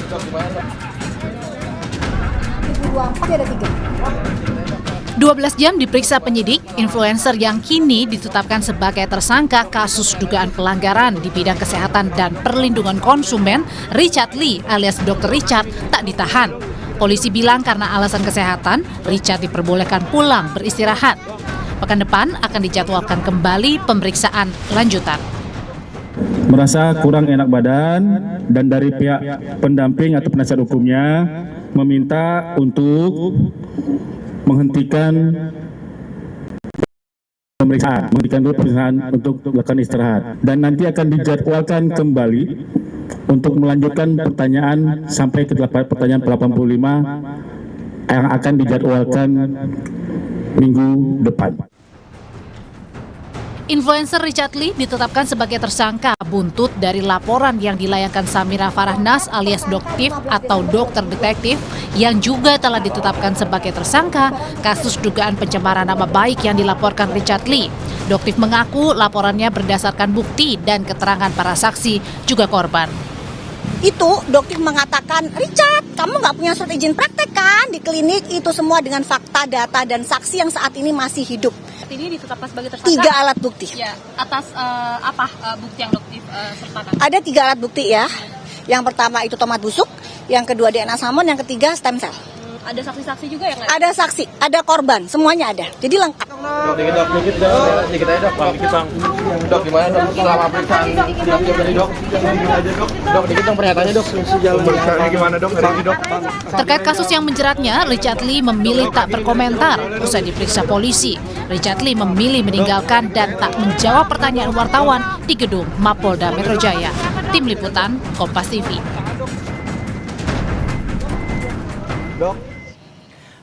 Ada 12 jam diperiksa penyidik, influencer yang kini ditetapkan sebagai tersangka kasus dugaan pelanggaran di bidang kesehatan dan perlindungan konsumen, Richard Lee alias Dr. Richard tak ditahan. Polisi bilang karena alasan kesehatan, Richard diperbolehkan pulang beristirahat. Pekan depan akan dijadwalkan kembali pemeriksaan lanjutan. Merasa kurang enak badan dan dari pihak pendamping atau penasihat hukumnya meminta untuk menghentikan pemeriksaan untuk melakukan istirahat dan nanti akan dijadwalkan kembali untuk melanjutkan pertanyaan sampai ke pertanyaan 85 yang akan dijadwalkan minggu depan. Influencer Richard Lee ditetapkan sebagai tersangka buntut dari laporan yang dilayangkan Samira Farahnas alias Doktif atau dokter detektif yang juga telah ditetapkan sebagai tersangka kasus dugaan pencemaran nama baik yang dilaporkan Richard Lee. Doktif mengaku laporannya berdasarkan bukti dan keterangan para saksi juga korban. Itu Doktif mengatakan, Richard, kamu nggak punya surat izin praktek kan di klinik, itu semua dengan fakta, data, dan saksi yang saat ini masih hidup. Ini ditetapkan sebagai tersangka? 3 alat bukti. Ya, atas bukti yang Doktif sertakan? Ada 3 alat bukti ya. Yang pertama itu tomat busuk, yang kedua DNA salmon, yang ketiga stem cell. Ada saksi-saksi juga yang ada saksi, ada korban, semuanya ada. Jadi lengkap. Dikit aja dok, dok gimana dok selama pemeriksaan dari dok, dikit dong pernyataannya dok, pemeriksaannya gimana dok hari ini dok? Terkait kasus yang menjeratnya, Richard Lee memilih tak berkomentar usai diperiksa polisi. Richard Lee memilih meninggalkan dan tak menjawab pertanyaan wartawan di gedung Mapolda Metro Jaya. Tim Liputan, Kompas TV.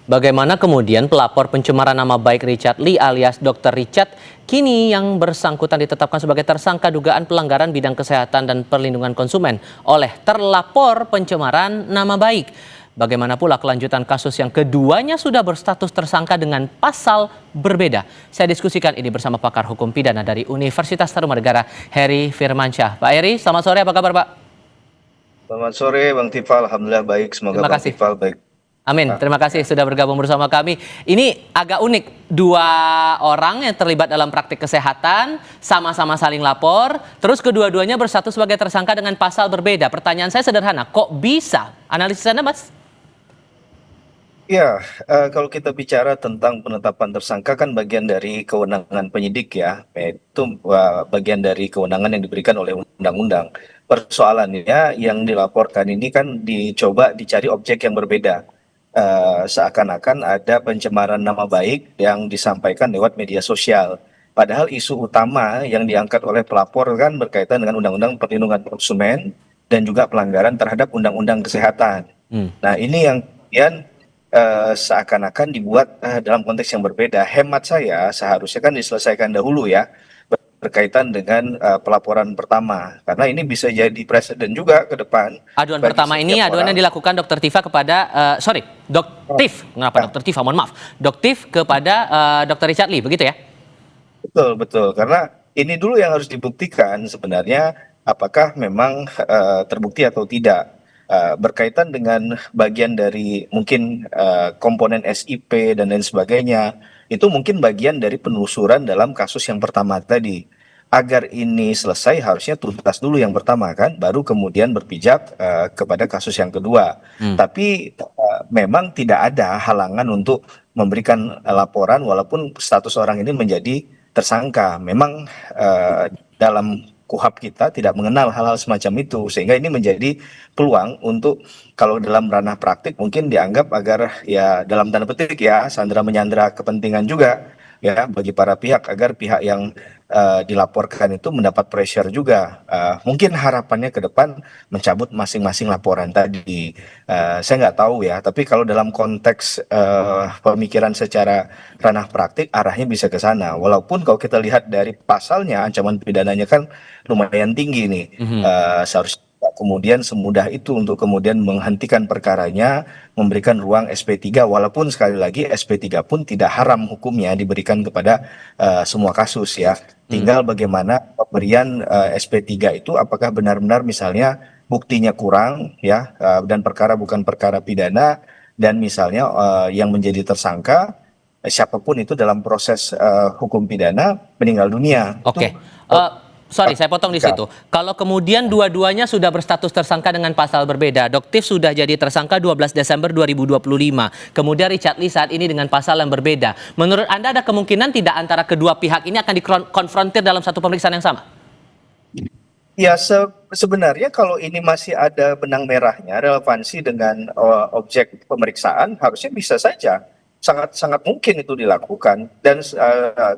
Bagaimana kemudian pelapor pencemaran nama baik Richard Lee alias Dr. Richard kini yang bersangkutan ditetapkan sebagai tersangka dugaan pelanggaran bidang kesehatan dan perlindungan konsumen oleh terlapor pencemaran nama baik. Bagaimana pula kelanjutan kasus yang keduanya sudah berstatus tersangka dengan pasal berbeda? Saya diskusikan ini bersama pakar hukum pidana dari Universitas Tarumanegara, Heri Firmansyah. Pak Heri, selamat sore, apa kabar Pak? Selamat sore Bang Tifal, alhamdulillah baik, semoga Bang Tifal baik. Amin, terima kasih sudah bergabung bersama kami. Ini agak unik, 2 orang yang terlibat dalam praktik kesehatan, sama-sama saling lapor, terus kedua-duanya berstatus sebagai tersangka dengan pasal berbeda. Pertanyaan saya sederhana, kok bisa? Analisis Anda, Mas? Ya, kalau kita bicara tentang penetapan tersangka kan bagian dari kewenangan penyidik ya, itu bagian dari kewenangan yang diberikan oleh undang-undang. Persoalannya yang dilaporkan ini kan dicoba dicari objek yang berbeda. Seakan-akan ada pencemaran nama baik yang disampaikan lewat media sosial. Padahal isu utama yang diangkat oleh pelapor kan berkaitan dengan Undang-Undang Perlindungan Konsumen dan juga pelanggaran terhadap Undang-Undang Kesehatan. Nah ini yang kemudian seakan-akan dibuat dalam konteks yang berbeda. Hemat saya seharusnya kan diselesaikan dahulu ya berkaitan dengan pelaporan pertama, karena ini bisa jadi presiden juga ke depan. Aduan pertama ini aduan yang dilakukan Dr. Tifa kepada Doktif, kenapa Dr. Tifa? Mohon maaf, Doktif kepada Dr. Richard Lee, begitu ya? Betul, karena ini dulu yang harus dibuktikan sebenarnya apakah memang terbukti atau tidak. Berkaitan dengan bagian dari mungkin komponen SIP dan lain sebagainya, itu mungkin bagian dari penelusuran dalam kasus yang pertama tadi. Agar ini selesai harusnya tuntas dulu yang pertama kan, baru kemudian berpijak kepada kasus yang kedua. Tapi memang tidak ada halangan untuk memberikan laporan walaupun status orang ini menjadi tersangka. Memang dalam KUHP kita tidak mengenal hal-hal semacam itu, sehingga ini menjadi peluang untuk kalau dalam ranah praktik mungkin dianggap agar ya dalam tanda petik ya sandera menyandera kepentingan juga ya bagi para pihak, agar pihak yang dilaporkan itu mendapat pressure juga. Mungkin harapannya ke depan mencabut masing-masing laporan tadi. Saya nggak tahu ya, tapi kalau dalam konteks pemikiran secara ranah praktik arahnya bisa ke sana. Walaupun kalau kita lihat dari pasalnya ancaman pidananya kan lumayan tinggi nih. Seharusnya kemudian semudah itu untuk kemudian menghentikan perkaranya, memberikan ruang SP3, walaupun sekali lagi SP3 pun tidak haram hukumnya diberikan kepada semua kasus ya. Tinggal bagaimana pemberian SP3 itu apakah benar-benar misalnya buktinya kurang ya, dan perkara bukan perkara pidana, dan misalnya yang menjadi tersangka siapapun itu dalam proses hukum pidana meninggal dunia. Oke. Itu, Sorry, saya potong di situ. Kalau kemudian dua-duanya sudah berstatus tersangka dengan pasal berbeda, Dr. Tiff sudah jadi tersangka 12 Desember 2025. Kemudian Richard Lee saat ini dengan pasal yang berbeda. Menurut Anda ada kemungkinan tidak antara kedua pihak ini akan dikonfrontir dalam satu pemeriksaan yang sama? Ya, sebenarnya kalau ini masih ada benang merahnya, relevansi dengan objek pemeriksaan, harusnya bisa saja. Sangat mungkin itu dilakukan. Dan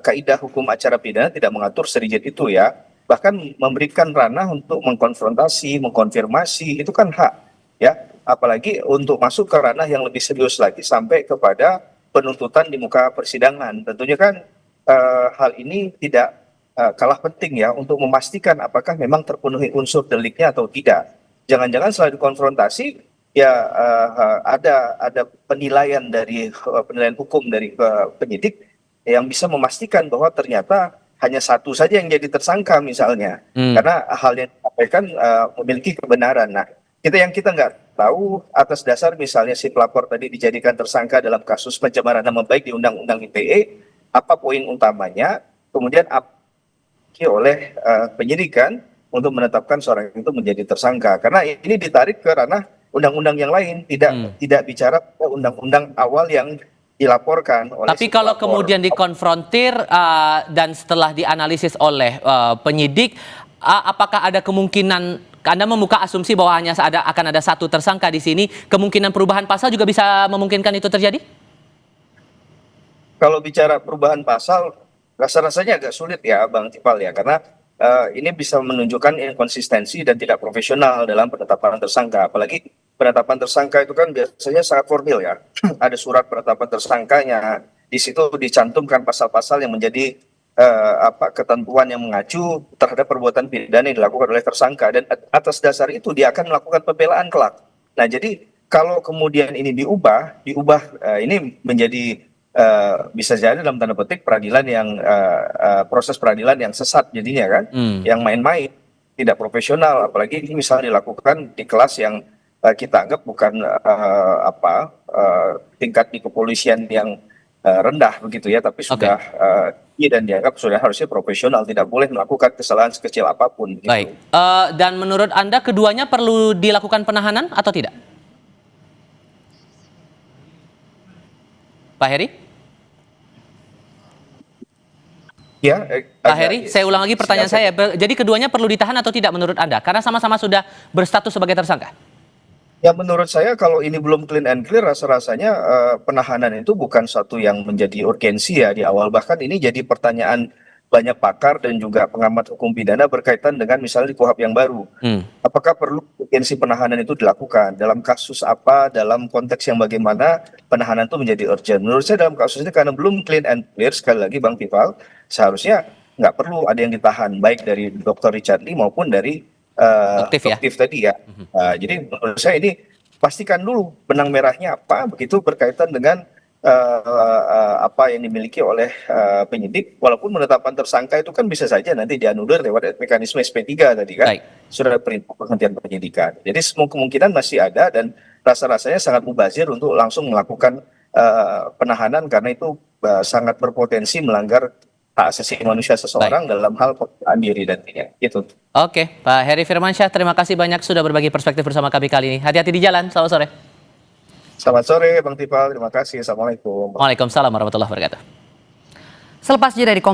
kaidah hukum acara pidana tidak mengatur serigit itu ya. Bahkan memberikan ranah untuk mengkonfrontasi, mengkonfirmasi, itu kan hak. Ya, apalagi untuk masuk ke ranah yang lebih serius lagi, sampai kepada penuntutan di muka persidangan. Tentunya kan hal ini tidak kalah penting ya untuk memastikan apakah memang terpenuhi unsur deliknya atau tidak. Jangan-jangan setelah dikonfrontasi ya ada penilaian dari penilaian hukum dari penyidik yang bisa memastikan bahwa ternyata hanya satu saja yang jadi tersangka misalnya, karena hal yang disampaikan memiliki kebenaran. Nah, kita nggak tahu atas dasar misalnya si pelapor tadi dijadikan tersangka dalam kasus pencemaran nama baik di Undang-Undang ITE, apa poin utamanya, kemudian oleh penyidikan untuk menetapkan seorang itu menjadi tersangka, karena ini ditarik ke ranah undang-undang yang lain, tidak bicara undang-undang awal yang dilaporkan oleh. Tapi kalau kemudian dikonfrontir dan setelah dianalisis oleh penyidik, apakah ada kemungkinan Anda membuka asumsi bahwa hanya akan ada satu tersangka di sini, kemungkinan perubahan pasal juga bisa memungkinkan itu terjadi? Kalau bicara perubahan pasal, rasa-rasanya agak sulit ya Bang Tifal ya, karena ini bisa menunjukkan inkonsistensi dan tidak profesional dalam penetapan tersangka. Apalagi penetapan tersangka itu kan biasanya sangat formil ya. Ada surat penetapan tersangkanya, di situ dicantumkan pasal-pasal yang menjadi ketentuan yang mengacu terhadap perbuatan pidana yang dilakukan oleh tersangka, dan atas dasar itu dia akan melakukan pembelaan kelak. Nah, jadi kalau kemudian ini diubah ini menjadi bisa jadi dalam tanda petik peradilan yang proses peradilan yang sesat jadinya kan, yang main-main, tidak profesional, apalagi ini misalnya dilakukan di kelas yang kita anggap bukan tingkat di kepolisian yang rendah begitu ya, tapi sudah dan dianggap sudah harusnya profesional, tidak boleh melakukan kesalahan sekecil apapun. Gitu. Baik, dan menurut Anda keduanya perlu dilakukan penahanan atau tidak? Pak Heri? Ya, Pak Heri, saya ulang lagi pertanyaan saya. Jadi keduanya perlu ditahan atau tidak menurut Anda? Karena sama-sama sudah berstatus sebagai tersangka. Ya, menurut saya kalau ini belum clean and clear, rasa-rasanya penahanan itu bukan satu yang menjadi urgensi ya di awal. Bahkan ini jadi pertanyaan banyak pakar dan juga pengamat hukum pidana berkaitan dengan misalnya di KUHP yang baru. Apakah perlu urgensi penahanan itu dilakukan? Dalam kasus apa, dalam konteks yang bagaimana penahanan itu menjadi urgent? Menurut saya dalam kasus ini karena belum clean and clear, sekali lagi Bang Tifal, seharusnya nggak perlu ada yang ditahan, baik dari Dr. Richard Lee maupun dari Dr. Tiff tadi ya. Jadi menurut saya ini pastikan dulu benang merahnya apa, begitu berkaitan dengan apa yang dimiliki oleh penyidik. Walaupun penetapan tersangka itu kan bisa saja nanti dianulir lewat mekanisme SP3 tadi kan. Sudah perintah penghentian penyidikan. Jadi semua kemungkinan masih ada dan rasa-rasanya sangat mubazir untuk langsung melakukan penahanan, karena itu sangat berpotensi melanggar hak asasi manusia seseorang dalam hal pembelaan diri dan gitu. Oke, Pak Heri Firmansyah, terima kasih banyak sudah berbagi perspektif bersama kami kali ini. Hati-hati di jalan, selamat sore. Selamat sore Bang Tifal, terima kasih. Assalamualaikum. Waalaikumsalam warahmatullahi wabarakatuh. Selepas jeda di